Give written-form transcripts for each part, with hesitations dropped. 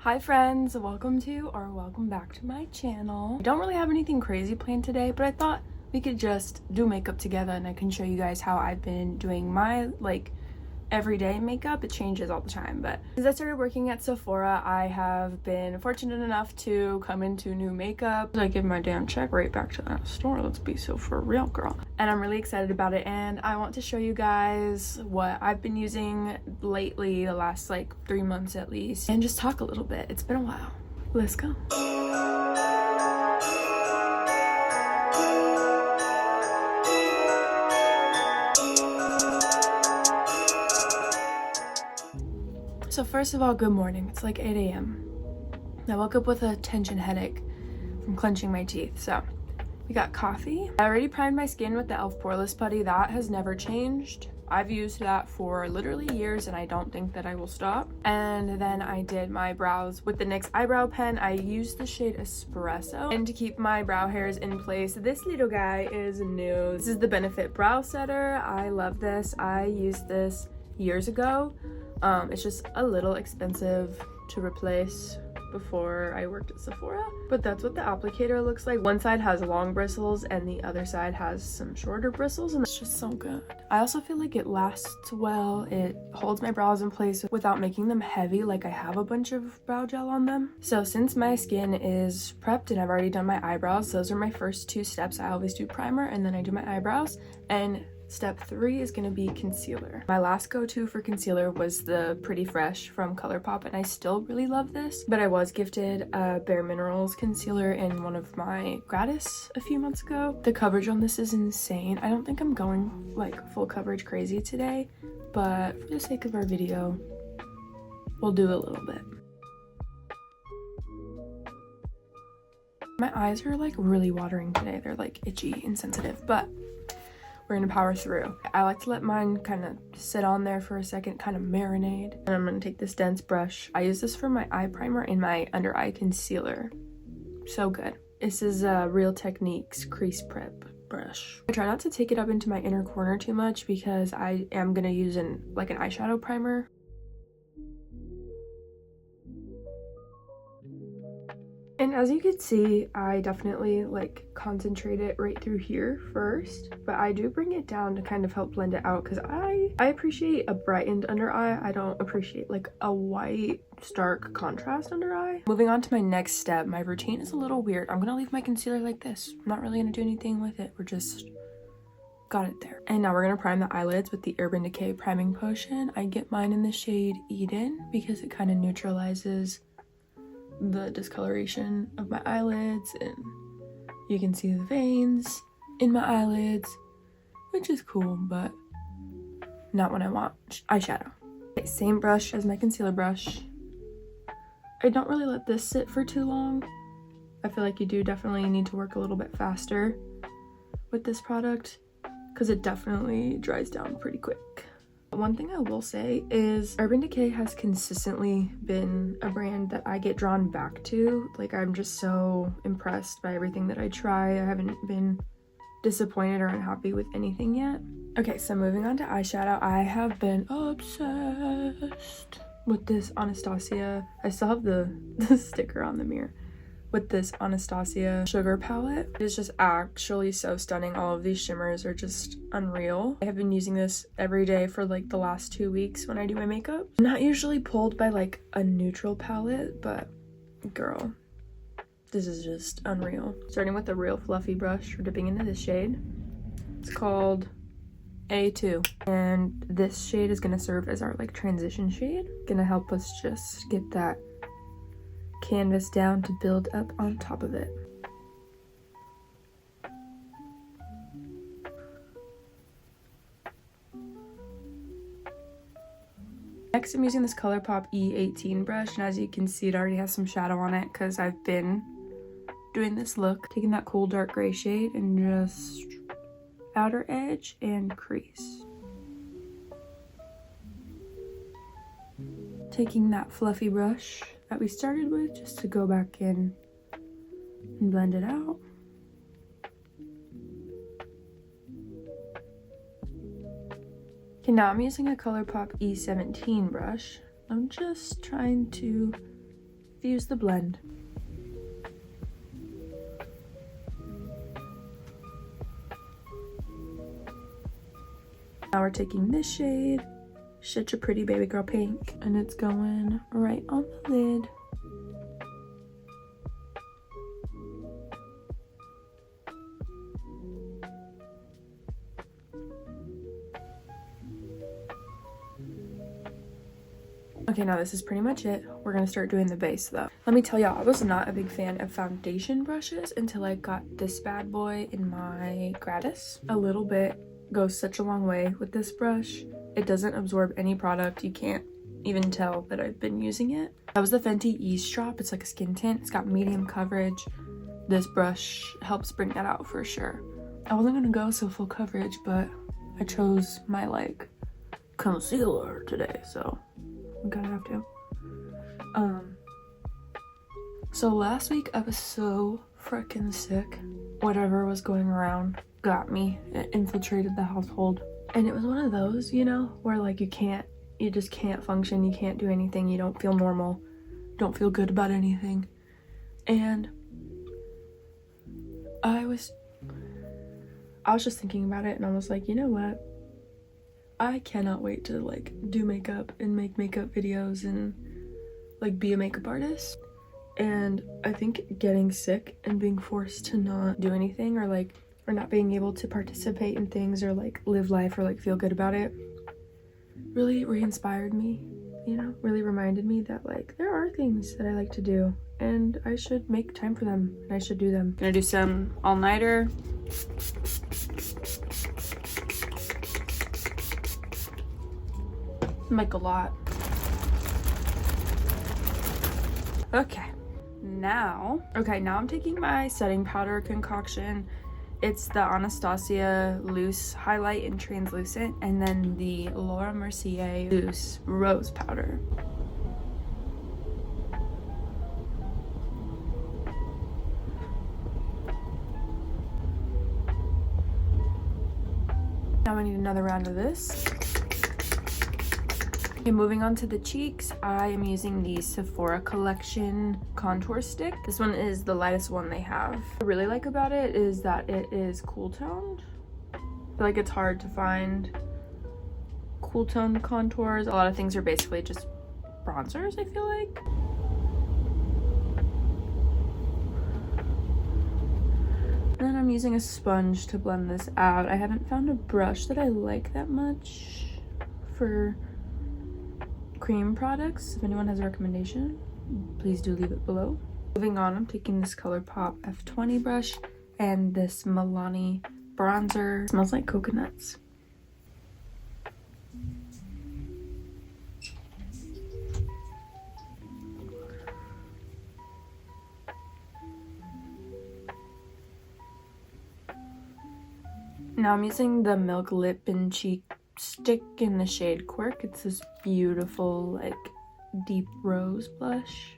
Hi friends, welcome back to my channel. I don't really have anything crazy planned today, but I thought we could just do makeup together and I can show you guys how I've been doing my everyday makeup. It changes all the time, but since I started working at Sephora, I have been fortunate enough to come into new makeup. I give my damn check right back to that store. Let's be so for real, girl. And I'm really excited about it, and I want to show you guys what I've been using lately, the last 3 months at least, and just talk a little bit. It's been a while. Let's go. So first of all, good morning. It's like 8 a.m. I woke up with a tension headache from clenching my teeth. So we got coffee. I already primed my skin with the e.l.f. Poreless Putty. That has never changed. I've used that for literally years and I don't think that I will stop. And then I did my brows with the NYX eyebrow pen. I used the shade Espresso. And to keep my brow hairs in place, this little guy is new. This is the Benefit Brow Setter. I love this. I used this years ago. It's just a little expensive to replace before I worked at Sephora, but that's what the applicator looks like. One side has long bristles and the other side has some shorter bristles, and it's just so good. I also feel like it lasts well. It holds my brows in place without making them heavy, like I have a bunch of brow gel on them. So since my skin is prepped and I've already done my eyebrows, those are my first two steps. I always do primer and then I do my eyebrows, and step 3 is going to be concealer. My last go-to for concealer was the Pretty Fresh from ColourPop, and I still really love this, but I was gifted a Bare Minerals concealer in one of my gratis a few months ago. The coverage on this is insane. I don't think I'm going full coverage crazy today, but for the sake of our video, we'll do a little bit. My eyes are really watering today. They're itchy and sensitive, but we're gonna power through. I like to let mine kind of sit on there for a second, kind of marinate. And I'm gonna take this dense brush. I use this for my eye primer and my under eye concealer. So good. This is Real Techniques Crease Prep brush. I try not to take it up into my inner corner too much because I am gonna use an eyeshadow primer. And as you can see, I definitely concentrate it right through here first, but I do bring it down to kind of help blend it out because I appreciate a brightened under eye. I don't appreciate a white stark contrast under eye. Moving on to my next step, my routine is a little weird. I'm gonna leave my concealer like this. I'm not really gonna do anything with it. We're just got it there. And now we're gonna prime the eyelids with the Urban Decay priming potion. I get mine in the shade Eden because it kind of neutralizes the discoloration of my eyelids, and you can see the veins in my eyelids, which is cool, but not when I want eyeshadow. Okay, same brush as my concealer brush. I don't really let this sit for too long. I feel like you do definitely need to work a little bit faster with this product because it definitely dries down pretty quick. One thing I will say is Urban Decay has consistently been a brand that I get drawn back to. I'm just so impressed by everything that I try. I haven't been disappointed or unhappy with anything yet. Okay, so moving on to eyeshadow, I have been obsessed with this Anastasia. I still have the sticker on the mirror. With this Anastasia sugar palette. It is just actually so stunning. All of these shimmers are just unreal. I have been using this every day for the last 2 weeks when I do my makeup. I'm not usually pulled by a neutral palette, but girl, this is just unreal. Starting with a real fluffy brush, we're dipping into this shade. It's called A2, and this shade is gonna serve as our transition shade. Gonna help us just get that canvas down to build up on top of it. Next, I'm using this ColourPop E18 brush, and as you can see, it already has some shadow on it because I've been doing this look. Taking that cool dark gray shade and just outer edge and crease. Taking that fluffy brush that we started with just to go back in and blend it out. Okay, now I'm using a ColourPop E17 brush. I'm just trying to infuse the blend. Now we're taking this shade, Such a Pretty Baby Girl Pink, and it's going right on the lid. Okay, now this is pretty much it. We're gonna start doing the base though. Let me tell y'all, I was not a big fan of foundation brushes until I got this bad boy in my gratis. A little bit goes such a long way with this brush. It doesn't absorb any product. You can't even tell that I've been using it. That was the Fenty Ease Drop. It's like a skin tint. It's got medium coverage. This brush helps bring that out for sure. I wasn't gonna go so full coverage, but I chose my like concealer today, so I'm gonna have to. So last week I was so freaking sick. Whatever was going around got me. It infiltrated the household. And it was one of those, you know, where like you just can't function, you can't do anything, you don't feel normal, don't feel good about anything. And I was just thinking about it, and I was like, you know what? I cannot wait to like do makeup and make makeup videos and like be a makeup artist. And I think getting sick and being forced to not do anything or not being able to participate in things or like live life or like feel good about it really re-inspired me, you know, really reminded me that like there are things that I like to do and I should make time for them and I should do them. Gonna do some all-nighter. Make a lot. Okay, now I'm taking my setting powder concoction. It's the Anastasia Loose Highlight and Translucent, and then the Laura Mercier Loose Rose Powder. Now I need another round of this. Okay, moving on to the cheeks, I am using the Sephora Collection contour stick. This one is the lightest one they have. What I really like about it is that it is cool toned. I feel like it's hard to find cool toned contours. A lot of things are basically just bronzers, I feel like. And then I'm using a sponge to blend this out. I haven't found a brush that I like that much for cream products. If anyone has a recommendation, please do leave it below. Moving on, I'm taking this ColourPop F20 brush and this Milani bronzer. It smells like coconuts. Now I'm using the Milk Lip and Cheek stick in the shade Quirk. It's this beautiful like deep rose blush.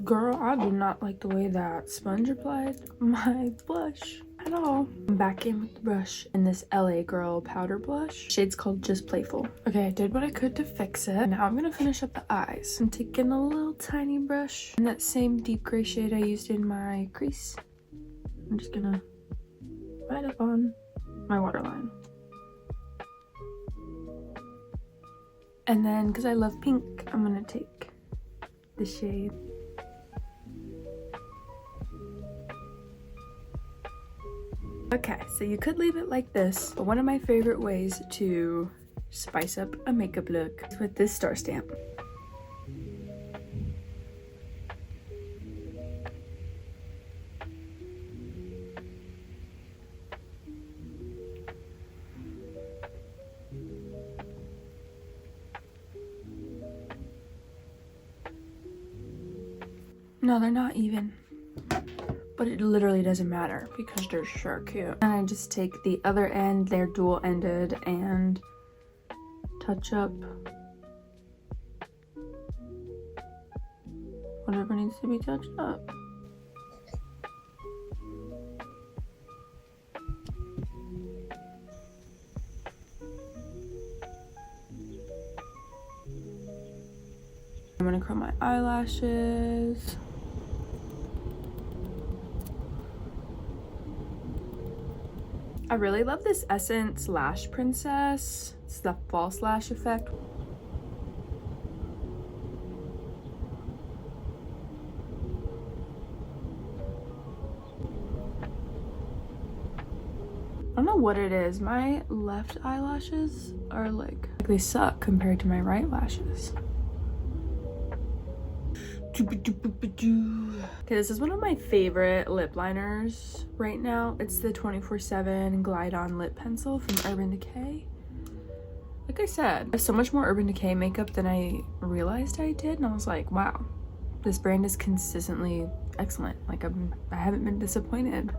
Girl, I do not like the way that sponge applied my blush at all. I'm back in with the brush in this LA Girl powder blush. Shade's called Just Playful. Okay, I did what I could to fix it. Now I'm gonna finish up the eyes. I'm taking a little tiny brush in that same deep gray shade I used in my crease. I'm just gonna right up on my waterline. And then, because I love pink, I'm gonna take the shade. Okay, so you could leave it like this, but one of my favorite ways to spice up a makeup look is with this star stamp. No, they're not even. But it literally doesn't matter because they're sure cute. And I just take the other end, they're dual ended, and touch up whatever needs to be touched up. gonna curl my eyelashes. I really love this Essence Lash Princess. It's the false lash effect. I don't know what it is. My left eyelashes are like they suck compared to my right lashes. Okay, this is one of my favorite lip liners right now. It's the 24/7 Glide On Lip Pencil from Urban Decay. Like I said, I have so much more Urban Decay makeup than I realized I did, and I was like, wow, this brand is consistently excellent. Like I haven't been disappointed.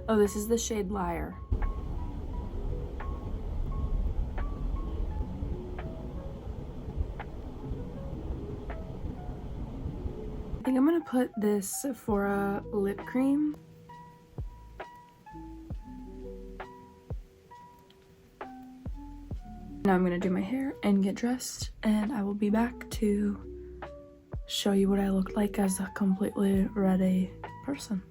Oh, this is the shade Liar. I think I'm gonna put this Sephora lip cream. Now I'm gonna do my hair and get dressed, and I will be back to show you what I look like as a completely ready person.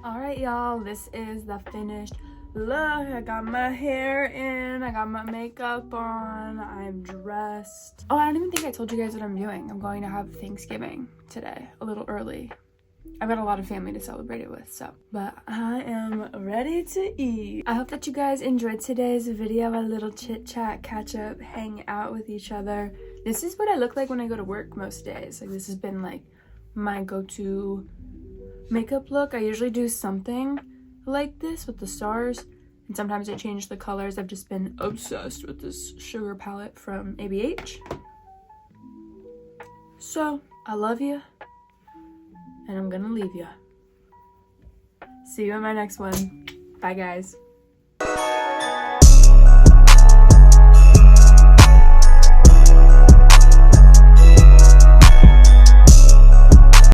Alright y'all, this is the finished look. I got my hair in, I got my makeup on, I'm dressed. Oh, I don't even think I told you guys what I'm doing. I'm going to have Thanksgiving today, a little early. I've got a lot of family to celebrate it with, so. But I am ready to eat. I hope that you guys enjoyed today's video, a little chit chat, catch up, hang out with each other. This is what I look like when I go to work most days. Like, this has been like my go-to makeup look. I usually do something like this with the stars, and sometimes I change the colors. I've just been obsessed with this sugar palette from ABH. So I love you, and I'm gonna leave you. See you in my next one. Bye guys.